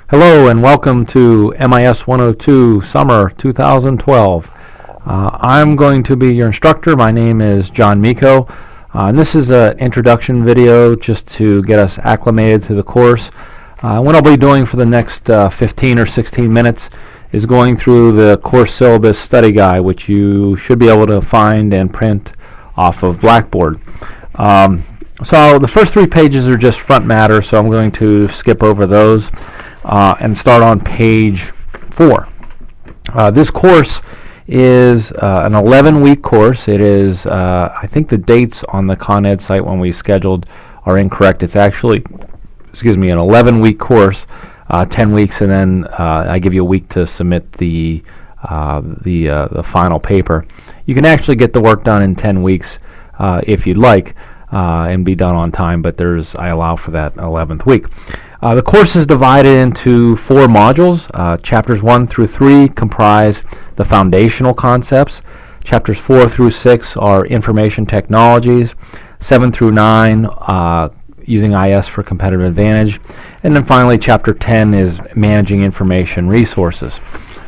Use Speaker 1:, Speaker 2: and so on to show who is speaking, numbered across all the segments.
Speaker 1: Hello and welcome to MIS102 Summer 2012. I'm going to be your instructor. My name is John Miko. And this is an introduction video just to get us acclimated to the course. What I'll be doing for the next 15 or 16 minutes is going through the course syllabus study guide, which you should be able to find and print off of Blackboard. So the first 3 pages are just front matter, so I'm going to skip over those. And start on page 4. This course is an 11-week course. It is, I think the dates on the Con Ed site when we scheduled are incorrect. It's actually, an 11-week course, 10 weeks, and then I give you a week to submit the final paper. You can actually get the work done in 10 weeks if you'd like, and be done on time, but I allow for that 11th week. The course is divided into 4 modules. Chapters 1 through 3 comprise the foundational concepts. Chapters 4 through 6 are information technologies. 7 through 9 using IS for competitive advantage. And then finally Chapter 10 is managing information resources.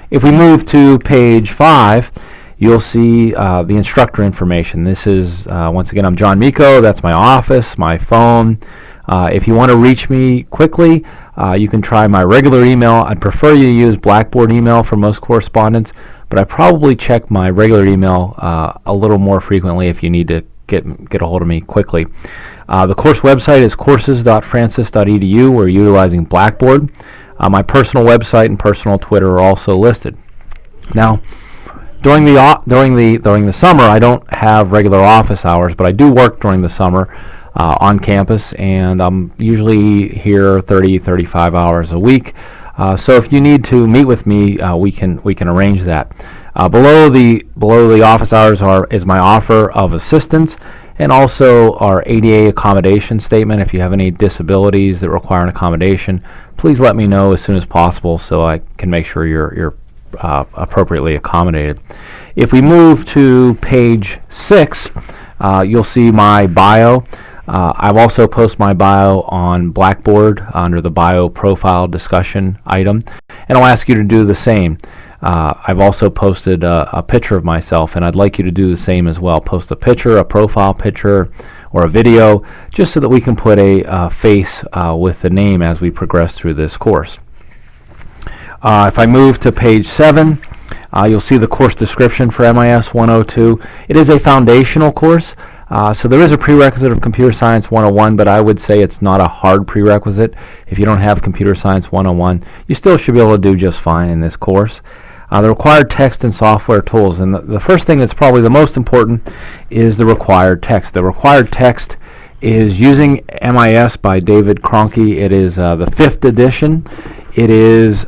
Speaker 1: If we move to page 5, you'll see the instructor information. This is, once again, I'm John Miko. That's my office, my phone. If you want to reach me quickly, you can try my regular email. I'd prefer you use Blackboard email for most correspondence, but I probably check my regular email a little more frequently if you need to get a hold of me quickly. The course website is courses.francis.edu. We're utilizing Blackboard. My personal website and personal Twitter are also listed. Now, during the summer, I don't have regular office hours, but I do work during the summer on campus, and I'm usually here 30-35 hours a week. So if you need to meet with me, we can arrange that. Below the office hours is my offer of assistance, and also our ADA accommodation statement. If you have any disabilities that require an accommodation, please let me know as soon as possible so I can make sure you're appropriately accommodated. If we move to page 6, you'll see my bio. I've also posted my bio on Blackboard under the bio profile discussion item, and I'll ask you to do the same. I've also posted a picture of myself, and I'd like you to do the same as well. Post a picture, a profile picture, or a video, just so that we can put a face with the name as we progress through this course. If I move to page 7, you'll see the course description for MIS102. It is a foundational course. So there is a prerequisite of Computer Science 101, but I would say it's not a hard prerequisite. If you don't have Computer Science 101, you still should be able to do just fine in this course. The required text and software tools, and the first thing that's probably the most important is the required text. The required text is using MIS by David Cronky. It is the 5th edition. It is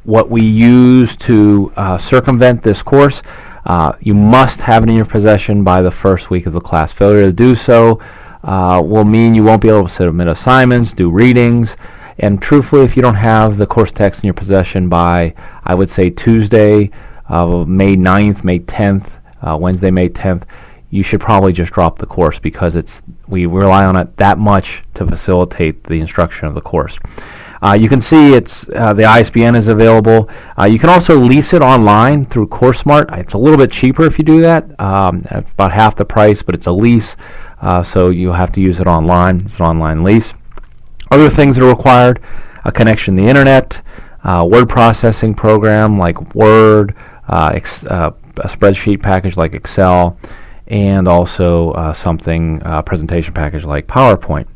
Speaker 1: what we use to circumvent this course. You must have it in your possession by the first week of the class. Failure to do so will mean you won't be able to submit assignments, do readings, and truthfully, if you don't have the course text in your possession by, I would say, Tuesday, May 9th, May 10th, Wednesday, May 10th, you should probably just drop the course because we rely on it that much to facilitate the instruction of the course. You can see the ISBN is available. You can also lease it online through CourseSmart. It's a little bit cheaper if you do that. It's about half the price, but it's a lease, so you'll have to use it online. It's an online lease. Other things that are required: a connection to the internet, word processing program like Word, a spreadsheet package like Excel, and also a presentation package like PowerPoint.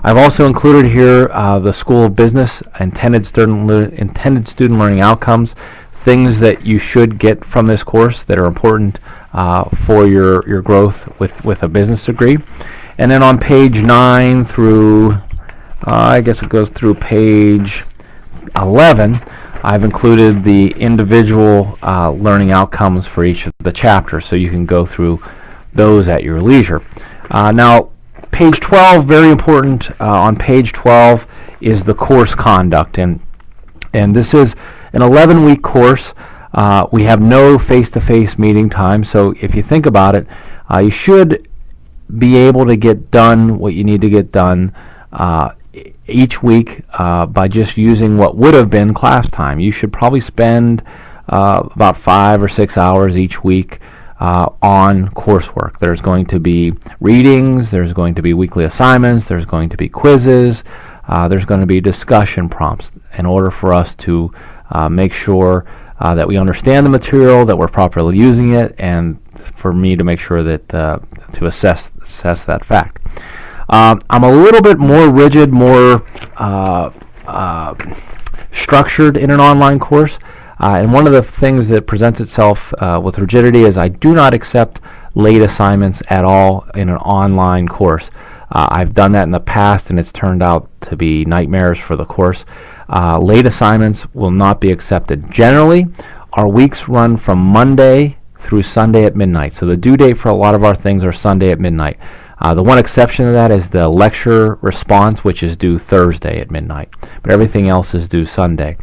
Speaker 1: I've also included here the School of Business intended student learning outcomes, things that you should get from this course that are important for your growth with a business degree. And then on page 9 through, I guess it goes through page 11, I've included the individual learning outcomes for each of the chapters, so you can go through those at your leisure. Now, page 12, very important. On page 12 is the course conduct, and this is an 11-week course. We have no face-to-face meeting time, so if you think about it, you should be able to get done what you need to get done each week by just using what would have been class time. You should probably spend about 5 or 6 hours each week on coursework. There's going to be readings, there's going to be weekly assignments, there's going to be quizzes, there's going to be discussion prompts in order for us to make sure that we understand the material, that we're properly using it, and for me to make sure that to assess that fact. I'm a little bit more rigid, more structured in an online course, and one of the things that presents itself with rigidity is I do not accept late assignments at all in an online course. I've done that in the past and it's turned out to be nightmares for the course. Late assignments will not be accepted. Generally, our weeks run from Monday through Sunday at midnight. So the due date for a lot of our things are Sunday at midnight. The one exception to that is the lecture response, which is due Thursday at midnight. But everything else is due Sunday.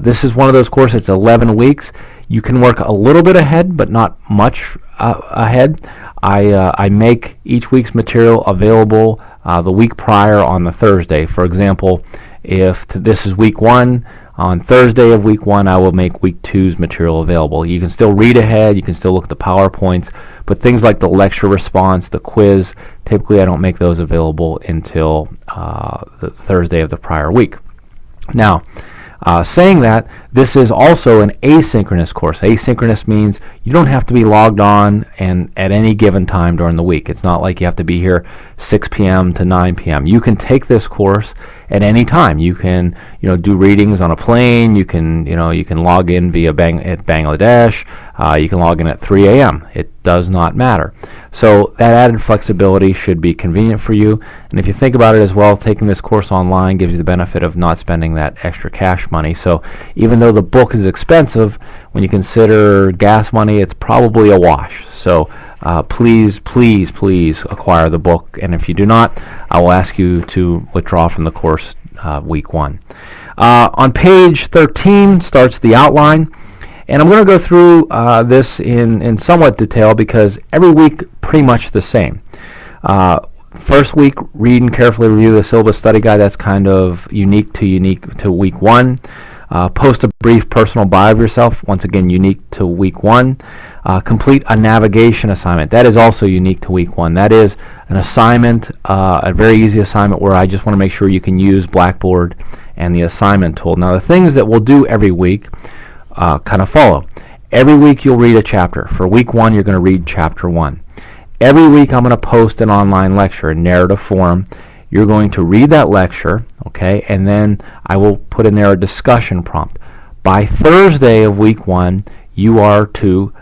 Speaker 1: This is one of those courses, it's 11 weeks. You can work a little bit ahead, but not much ahead. I make each week's material available the week prior on the Thursday. For example, if this is week 1, on Thursday of week 1 I will make week 2's material available. You can still read ahead, you can still look at the PowerPoints, but things like the lecture response, the quiz, typically I don't make those available until the Thursday of the prior week. Now, saying that, this is also an asynchronous course. Asynchronous means you don't have to be logged on and at any given time during the week. It's not like you have to be here 6 p.m. to 9 p.m. You can take this course at any time. You can, do readings on a plane. You can, you can log in via Bangladesh. You can log in at 3 a.m. It does not matter. So that added flexibility should be convenient for you. And if you think about it as well, taking this course online gives you the benefit of not spending that extra cash money. So even though the book is expensive, when you consider gas money, it's probably a wash. So please acquire the book. And if you do not, I will ask you to withdraw from the course week 1. On page 13 starts the outline. And I'm going to go through this in somewhat detail because every week pretty much the same. First week, read and carefully review the syllabus study guide. That's kind of unique to week 1. Post a brief personal bio of yourself. Once again, unique to week 1. Complete a navigation assignment. That is also unique to week 1. That is an assignment, a very easy assignment where I just want to make sure you can use Blackboard and the assignment tool. Now, the things that we'll do every week kind of follow. Every week you'll read a chapter. For week 1 you're going to read chapter 1. Every week I'm going to post an online lecture in narrative form. You're going to read that lecture, okay, and then I will put in there a discussion prompt. By Thursday of week 1 you are to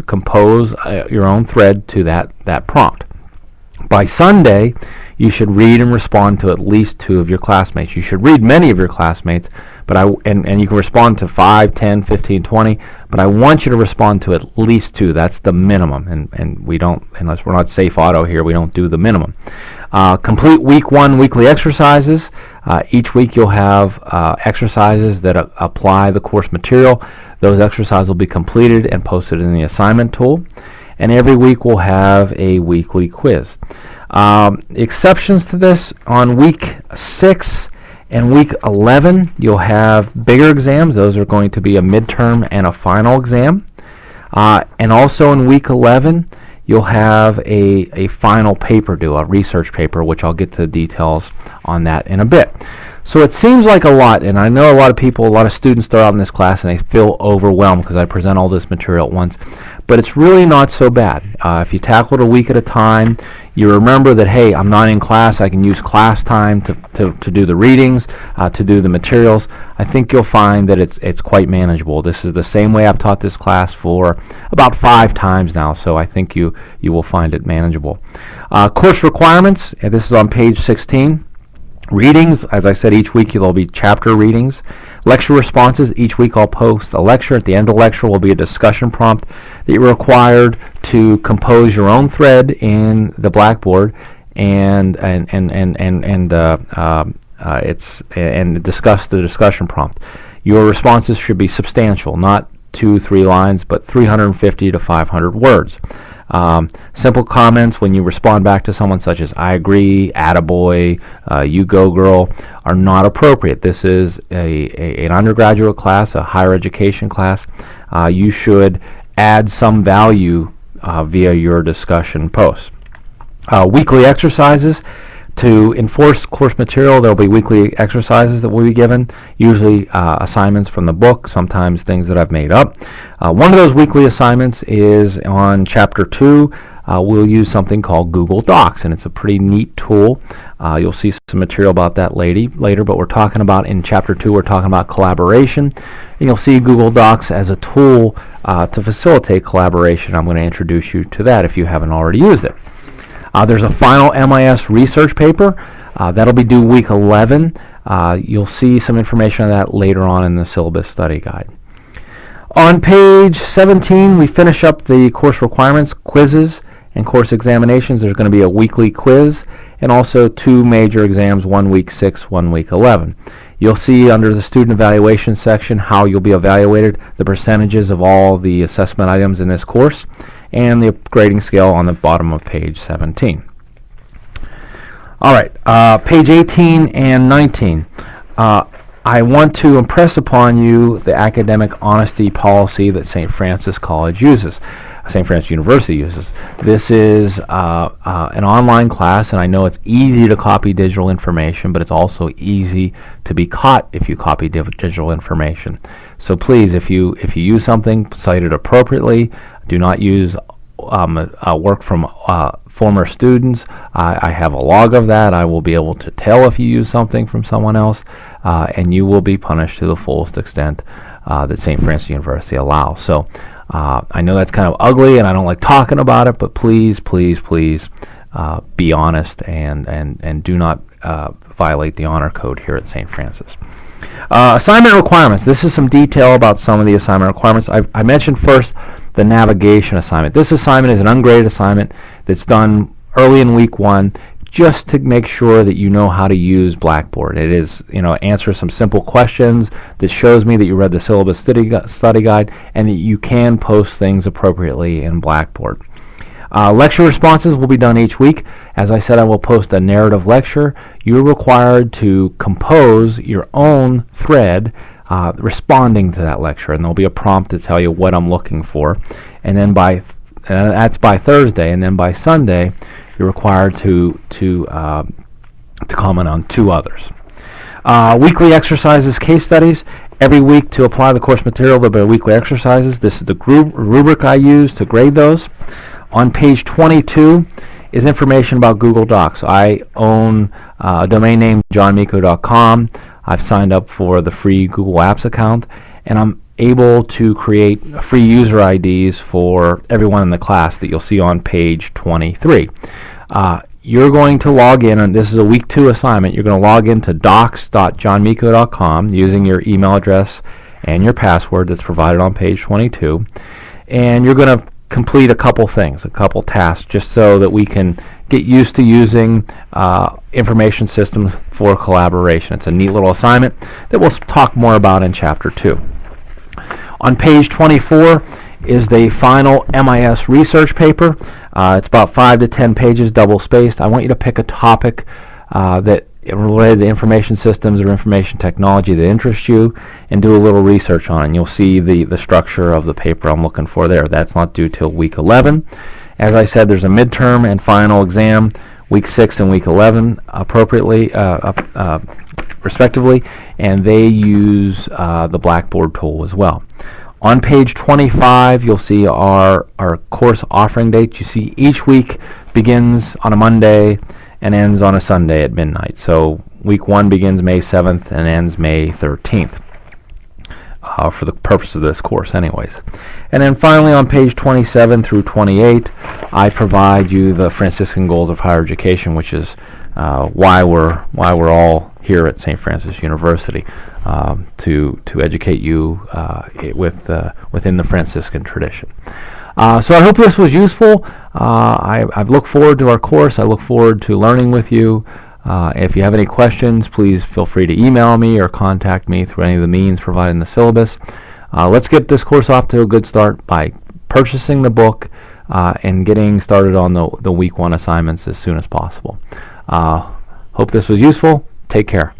Speaker 1: compose your own thread to that prompt. By Sunday you should read and respond to at least 2 of your classmates. You should read many of your classmates, but and you can respond to 5, 10, 15, 20, but I want you to respond to at least 2. That's the minimum, and we don't, unless we're not safe auto here, we don't do the minimum. Complete week 1 weekly exercises. Each week you'll have exercises that apply the course material. Those exercises will be completed and posted in the assignment tool, and every week we'll have a weekly quiz. Exceptions to this, on week 6 and week 11 you'll have bigger exams. Those are going to be a midterm and a final exam. And also in week 11 you'll have a final paper due, a research paper, which I'll get to the details on that in a bit. So it seems like a lot, and I know a lot of students start out in this class and they feel overwhelmed because I present all this material at once. But it's really not so bad. If you tackle it a week at a time, you remember that, hey, I'm not in class, I can use class time to do the readings, to do the materials. I think you'll find that it's quite manageable. This is the same way I've taught this class for about 5 times now, so I think you will find it manageable. Course requirements, and this is on page 16. Readings, as I said, each week there'll be chapter readings. Lecture responses, each week I'll post a lecture. At the end of the lecture will be a discussion prompt that you're required to compose your own thread in the Blackboard and discuss the discussion prompt. Your responses should be substantial, not 2-3 lines, but 350 to 500 words. Simple comments when you respond back to someone such as I agree, attaboy, you go girl are not appropriate. This is an undergraduate class, a higher education class. You should add some value via your discussion posts. Weekly exercises. To enforce course material, there will be weekly exercises that will be given, usually assignments from the book, sometimes things that I've made up. One of those weekly assignments is on Chapter 2. We'll use something called Google Docs, and it's a pretty neat tool. You'll see some material about that later, but we're talking about in Chapter 2, we're talking about collaboration. And you'll see Google Docs as a tool to facilitate collaboration. I'm going to introduce you to that if you haven't already used it. There's a final MIS research paper. That'll be due week 11. You'll see some information on that later on in the syllabus study guide. On page 17, we finish up the course requirements, quizzes, and course examinations. There's going to be a weekly quiz and also 2 major exams, one week 6, one week 11. You'll see under the student evaluation section how you'll be evaluated, the percentages of all the assessment items in this course, and the grading scale on the bottom of page 17. All right, page 18 and 19. I want to impress upon you the academic honesty policy that St. Francis College uses, St. Francis University uses. This is an online class, and I know it's easy to copy digital information, but it's also easy to be caught if you copy digital information. So please, if you use something, cite it appropriately. Do not use work from former students. I have a log of that. I will be able to tell if you use something from someone else, and you will be punished to the fullest extent that St. Francis University allows. So I know that's kind of ugly, and I don't like talking about it, but please, please, please be honest and do not violate the honor code here at St. Francis. Assignment requirements. This is some detail about some of the assignment requirements. I mentioned first the navigation assignment. This assignment is an ungraded assignment that's done early in week 1 just to make sure that you know how to use Blackboard. It is, answer some simple questions that shows me that you read the syllabus study guide and that you can post things appropriately in Blackboard. Lecture responses will be done each week. As I said, I will post a narrative lecture. You're required to compose your own thread responding to that lecture, and there'll be a prompt to tell you what I'm looking for. And then that's by Thursday, and then by Sunday, you're required to comment on 2 others. Weekly exercises, case studies. Every week to apply the course material, there'll be weekly exercises. This is the rubric I use to grade those. On page 22 is information about Google Docs. I own a domain name, johnmiko.com. I've signed up for the free Google Apps account, and I'm able to create free user IDs for everyone in the class that you'll see on page 23. You're going to log in, and this is a week 2 assignment. You're going to log into docs.johnmiko.com using your email address and your password that's provided on page 22, and you're going to complete a couple things, a couple tasks, just so that we can get used to using information systems for collaboration. It's a neat little assignment that we'll talk more about in Chapter 2. On page 24 is the final MIS research paper. It's about 5 to 10 pages, double-spaced. I want you to pick a topic that related to information systems or information technology that interests you and do a little research on it. And you'll see the structure of the paper I'm looking for there. That's not due till week 11. As I said, there's a midterm and final exam, week 6 and week 11, appropriately, respectively, and they use the Blackboard tool as well. On page 25, you'll see our course offering dates. You see each week begins on a Monday and ends on a Sunday at midnight. So week 1 begins May 7th and ends May 13th. For the purpose of this course anyways. And then finally on page 27 through 28, I provide you the Franciscan Goals of Higher Education, which is why we're all here at St. Francis University, to educate you within the Franciscan tradition. So I hope this was useful. I look forward to our course. I look forward to learning with you. If you have any questions, please feel free to email me or contact me through any of the means provided in the syllabus. Let's get this course off to a good start by purchasing the book, and getting started on the week 1 assignments as soon as possible. Hope this was useful. Take care.